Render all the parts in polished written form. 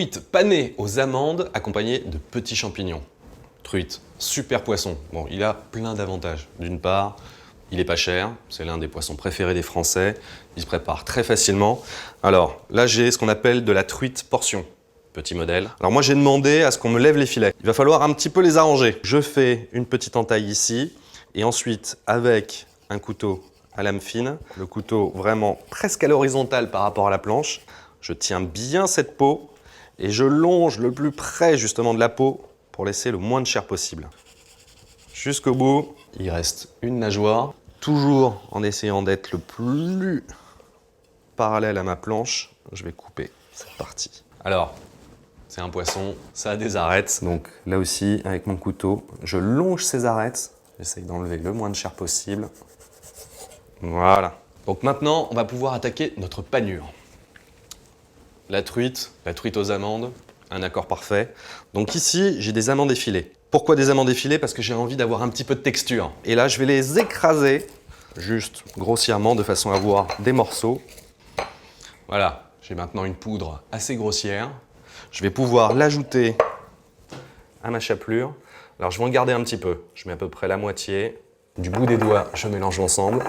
Truite panée aux amandes accompagnée de petits champignons. Truite, super poisson. Bon, il a plein d'avantages. D'une part, il est pas cher, c'est l'un des poissons préférés des Français, il se prépare très facilement. Alors là, j'ai ce qu'on appelle de la truite portion, petit modèle. Alors moi, j'ai demandé à ce qu'on me lève les filets. Il va falloir un petit peu les arranger. Je fais une petite entaille ici, et ensuite, avec un couteau à lame fine, le couteau vraiment presque à l'horizontale par rapport à la planche, je tiens bien cette peau et je longe le plus près justement de la peau pour laisser le moins de chair possible. Jusqu'au bout, il reste une nageoire, toujours en essayant d'être le plus parallèle à ma planche, je vais couper cette partie. Alors, c'est un poisson, ça a des arêtes, donc là aussi, avec mon couteau, je longe ces arêtes, j'essaye d'enlever le moins de chair possible. Voilà. Donc maintenant, on va pouvoir attaquer notre panure. La truite aux amandes, un accord parfait. Donc ici, j'ai des amandes effilées. Pourquoi des amandes effilées? Parce que j'ai envie d'avoir un petit peu de texture. Et là, je vais les écraser, juste grossièrement, de façon à avoir des morceaux. Voilà, j'ai maintenant une poudre assez grossière. Je vais pouvoir l'ajouter à ma chapelure. Alors, je vais en garder un petit peu. Je mets à peu près la moitié. Du bout des doigts, je mélange ensemble.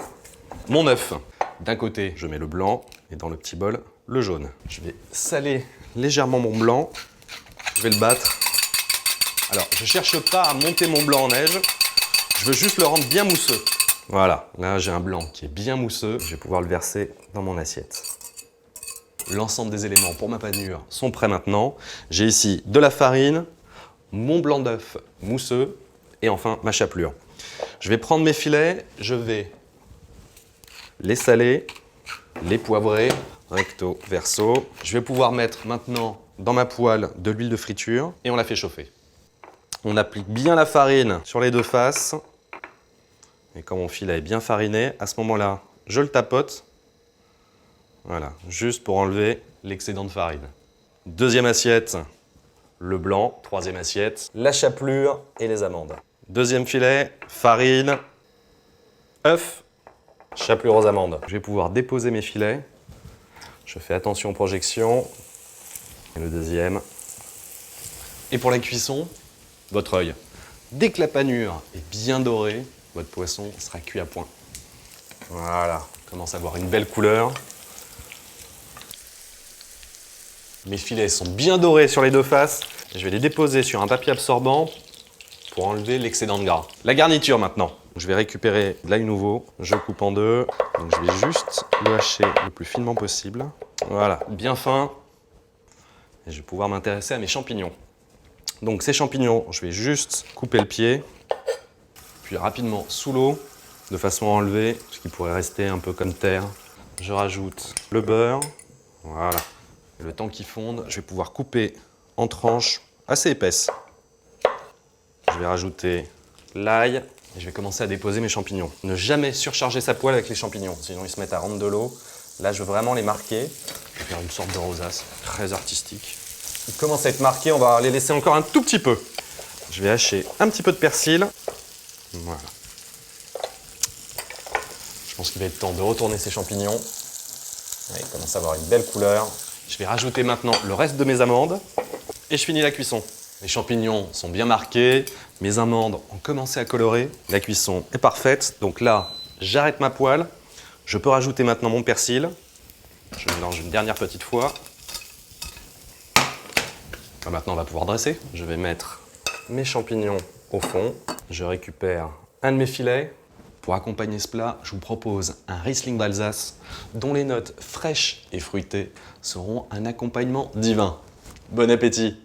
Mon œuf. D'un côté, je mets le blanc et dans le petit bol, le jaune. Je vais saler légèrement mon blanc. Je vais le battre. Alors, je ne cherche pas à monter mon blanc en neige. Je veux juste le rendre bien mousseux. Voilà, là j'ai un blanc qui est bien mousseux. Je vais pouvoir le verser dans mon assiette. L'ensemble des éléments pour ma panure sont prêts maintenant. J'ai ici de la farine, mon blanc d'œuf mousseux et enfin ma chapelure. Je vais prendre mes filets, je vais les saler, les poivrer, recto, verso. Je vais pouvoir mettre maintenant dans ma poêle de l'huile de friture et on la fait chauffer. On applique bien la farine sur les deux faces. Et quand mon filet est bien fariné, à ce moment-là, je le tapote. Voilà, juste pour enlever l'excédent de farine. Deuxième assiette, le blanc. Troisième assiette, la chapelure et les amandes. Deuxième filet, farine, œuf, chapelure aux amandes. Je vais pouvoir déposer mes filets. Je fais attention aux projections. Et le deuxième. Et pour la cuisson, votre œil. Dès que la panure est bien dorée, votre poisson sera cuit à point. Voilà, commence à avoir une belle couleur. Mes filets sont bien dorés sur les deux faces. Je vais les déposer sur un papier absorbant pour enlever l'excédent de gras. La garniture maintenant. Je vais récupérer de l'ail nouveau, je coupe en deux. Donc je vais juste le hacher le plus finement possible. Voilà, bien fin. Et je vais pouvoir m'intéresser à mes champignons. Donc ces champignons, je vais juste couper le pied, puis rapidement sous l'eau, de façon à enlever ce qui pourrait rester un peu comme terre. Je rajoute le beurre, voilà. Et le temps qu'il fonde, je vais pouvoir couper en tranches assez épaisses. Je vais rajouter l'ail et je vais commencer à déposer mes champignons. Ne jamais surcharger sa poêle avec les champignons, sinon ils se mettent à rendre de l'eau. Là, je veux vraiment les marquer. Je vais faire une sorte de rosace très artistique. Ils commencent à être marqués, on va les laisser encore un tout petit peu. Je vais hacher un petit peu de persil. Voilà. Je pense qu'il va être temps de retourner ces champignons. Ils commencent à avoir une belle couleur. Je vais rajouter maintenant le reste de mes amandes et je finis la cuisson. Les champignons sont bien marqués, mes amandes ont commencé à colorer. La cuisson est parfaite, donc là, j'arrête ma poêle. Je peux rajouter maintenant mon persil. Je mélange une dernière petite fois. Maintenant, on va pouvoir dresser. Je vais mettre mes champignons au fond. Je récupère un de mes filets. Pour accompagner ce plat, je vous propose un Riesling d'Alsace dont les notes fraîches et fruitées seront un accompagnement divin. Bon appétit!